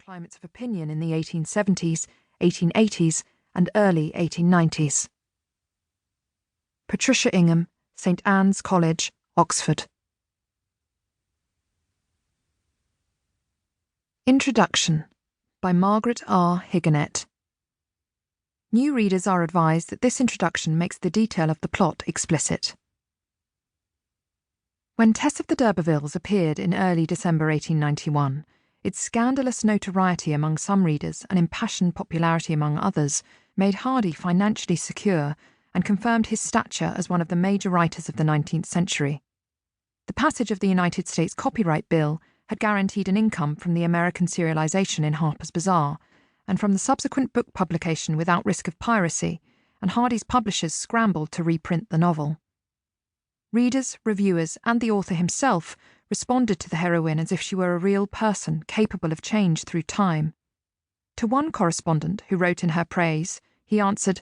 climates of opinion in the 1870s, 1880s, and early 1890s. Patricia Ingham, St Anne's College, Oxford. Introduction by Margaret R. Higonnet. New readers are advised that this introduction makes the detail of the plot explicit. When Tess of the Durbeyfields appeared in early December 1891, its scandalous notoriety among some readers and impassioned popularity among others made Hardy financially secure and confirmed his stature as one of the major writers of the 19th century. The passage of the United States Copyright Bill had guaranteed an income from the American serialization in Harper's Bazaar, and from the subsequent book publication without risk of piracy, and Hardy's publishers scrambled to reprint the novel. Readers, reviewers, and the author himself responded to the heroine as if she were a real person capable of change through time. To one correspondent who wrote in her praise, he answered,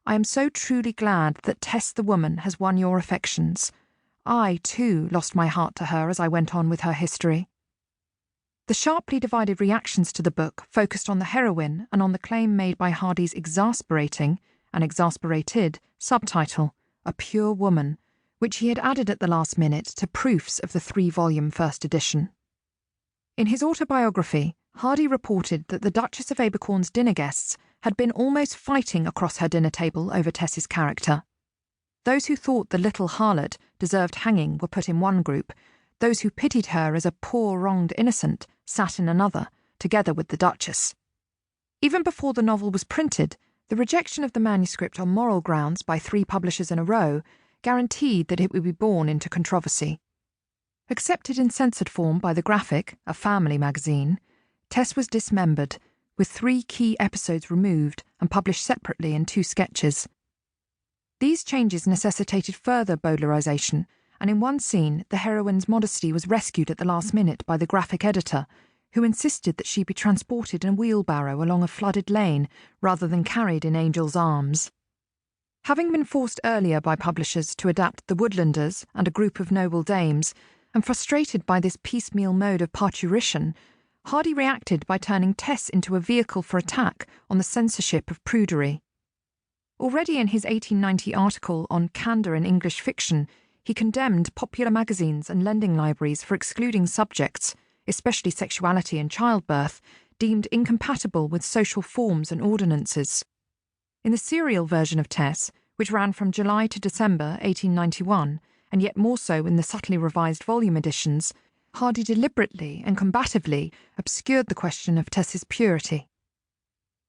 "I am so truly glad that Tess the woman has won your affections. I, too, lost my heart to her as I went on with her history." The sharply divided reactions to the book focused on the heroine and on the claim made by Hardy's exasperating and exasperated subtitle, A Pure Woman, which he had added at the last minute to proofs of the 3-volume first edition. In his autobiography, Hardy reported that the Duchess of Abercorn's dinner guests had been almost fighting across her dinner table over Tess's character. Those who thought the little harlot deserved hanging were put in one group, those who pitied her as a poor wronged innocent sat in another, together with the Duchess. Even before the novel was printed, the rejection of the manuscript on moral grounds by 3 publishers in a row guaranteed that it would be born into controversy. Accepted in censored form by The Graphic, a family magazine, Tess was dismembered, with 3 key episodes removed and published separately in 2 sketches. These changes necessitated further bowdlerization, and in one scene the heroine's modesty was rescued at the last minute by the graphic editor, who insisted that she be transported in a wheelbarrow along a flooded lane rather than carried in Angel's arms. Having been forced earlier by publishers to adapt The Woodlanders and A Group of Noble Dames, and frustrated by this piecemeal mode of parturition, Hardy reacted by turning Tess into a vehicle for attack on the censorship of prudery. Already in his 1890 article on Candour in English Fiction, he condemned popular magazines and lending libraries for excluding subjects, especially sexuality and childbirth, deemed incompatible with social forms and ordinances. In the serial version of Tess, which ran from July to December 1891, and yet more so in the subtly revised volume editions, Hardy deliberately and combatively obscured the question of Tess's purity.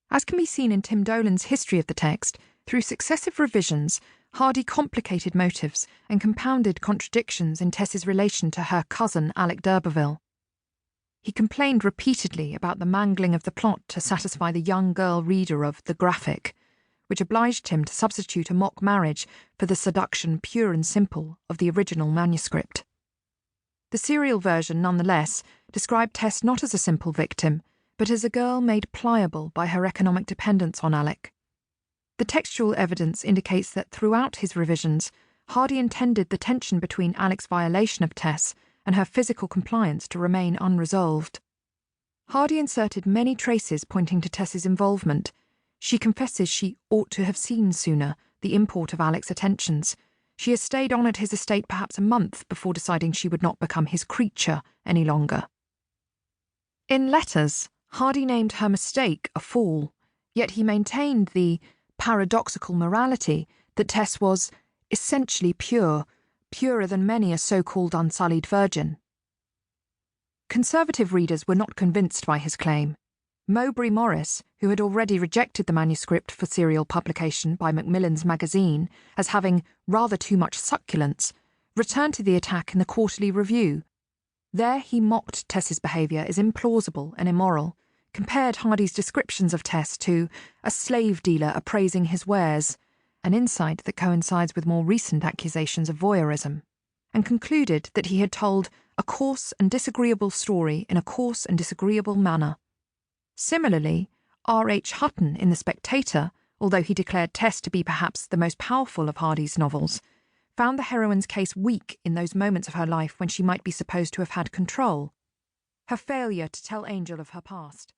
As can be seen in Tim Dolan's history of the text, through successive revisions, Hardy complicated motives and compounded contradictions in Tess's relation to her cousin Alec d'Urberville. He complained repeatedly about the mangling of the plot to satisfy the young girl reader of The Graphic, which obliged him to substitute a mock marriage for the seduction pure and simple of the original manuscript. The serial version, nonetheless, described Tess not as a simple victim, but as a girl made pliable by her economic dependence on Alec. The textual evidence indicates that throughout his revisions, Hardy intended the tension between Alec's violation of Tess and her physical compliance to remain unresolved. Hardy inserted many traces pointing to Tess's involvement. She confesses she ought to have seen sooner the import of Alec's attentions. She has stayed on at his estate perhaps a month before deciding she would not become his creature any longer. In letters, Hardy named her mistake a fool, yet he maintained the paradoxical morality that Tess was essentially pure, purer than many a so-called unsullied virgin. Conservative readers were not convinced by his claim. Mowbray Morris, who had already rejected the manuscript for serial publication by Macmillan's magazine as having rather too much succulence, returned to the attack in the Quarterly Review. There he mocked Tess's behaviour as implausible and immoral, compared Hardy's descriptions of Tess to a slave dealer appraising his wares, an insight that coincides with more recent accusations of voyeurism, and concluded that he had told a coarse and disagreeable story in a coarse and disagreeable manner. Similarly, R.H. Hutton in The Spectator, although he declared Tess to be perhaps the most powerful of Hardy's novels, found the heroine's case weak in those moments of her life when she might be supposed to have had control. Her failure to tell Angel of her past,